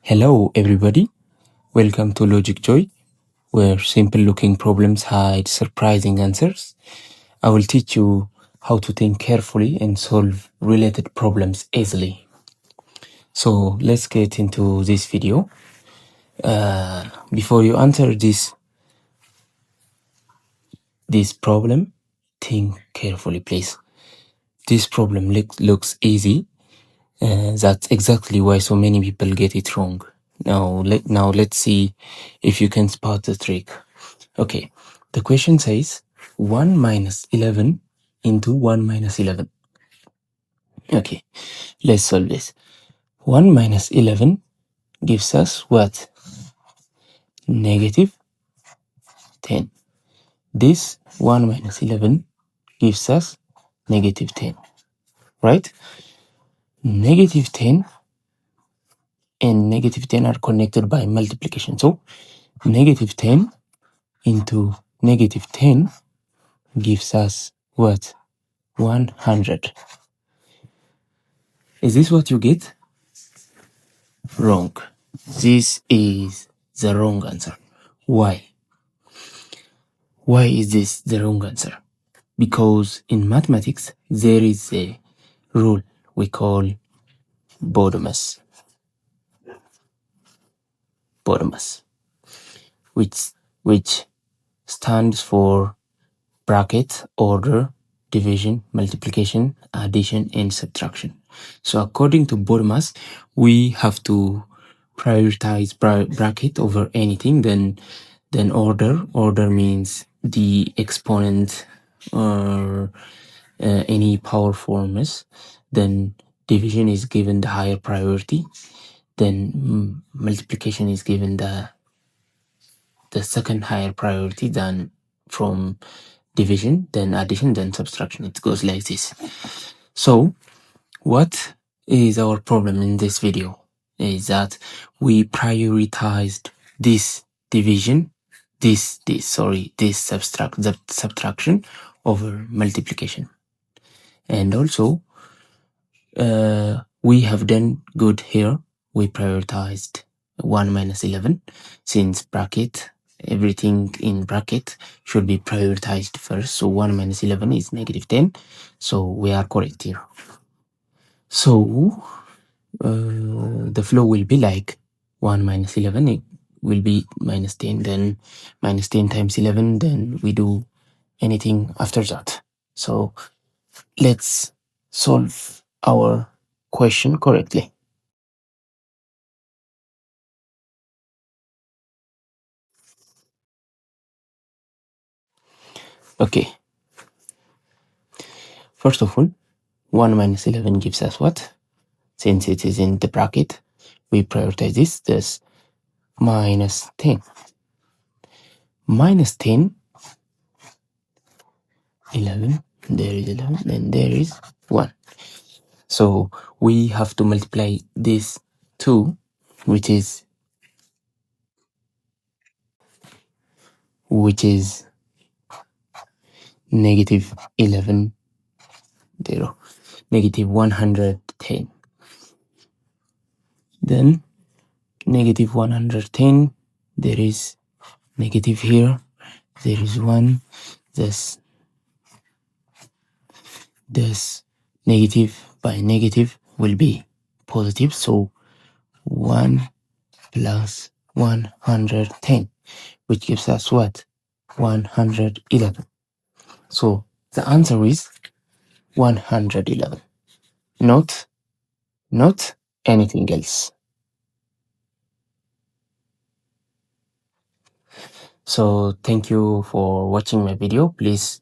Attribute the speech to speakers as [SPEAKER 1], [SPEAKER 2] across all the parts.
[SPEAKER 1] Hello everybody, welcome to Logic Joy, where simple looking problems hide surprising answers. I will teach you how to think carefully and solve related problems easily. So let's get into this video. Before you answer this problem, think carefully please. This problem looks easy. That's exactly why so many people get it wrong. Now let's see if you can spot the trick. Okay, the question says 1 minus 11 into 1 minus 11. Okay, let's solve this. 1 minus 11 gives us what? Negative 10. This 1 minus 11 gives us negative 10, right? Negative 10 and negative 10 are connected by multiplication. So negative 10 into negative 10 gives us what? 100. Is this what you get? Wrong. This is the wrong answer. Why? Why is this the wrong answer? Because in mathematics, there is a rule we call BODMAS. BODMAS, which stands for bracket, order, division, multiplication, addition, and subtraction. So according to BODMAS, we have to prioritize bracket over anything, then order. Order means the exponent or any power forms. Then division is given the higher priority. Then multiplication is given the second higher priority than from division, then addition, then subtraction. It goes like this. So what is our problem in this video is that we prioritized this division, this subtraction over multiplication. And also we have done good here. We prioritized 1 minus 11 since bracket, everything in bracket should be prioritized first. So 1 minus 11 is negative 10. So we are correct here. So the flow will be like 1 minus 11, it will be minus 10, then minus 10 times 11, then we do anything after that. So let's solve our question correctly. Okay. First of all, 1 minus 11 gives us what? Since it is in the bracket, we prioritize this minus 10. Minus 10, 11, there is 11, then there is 1. So we have to multiply this 2, which is negative 11, 0, negative 110. Then negative 110, there is negative here, there is 1, this negative by negative will be positive, so 1 plus 110, which gives us what? 111. So the answer is 111, not anything else. So thank you for watching my video. Please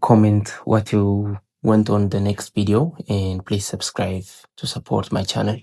[SPEAKER 1] comment what you want on the next video and please subscribe to support my channel.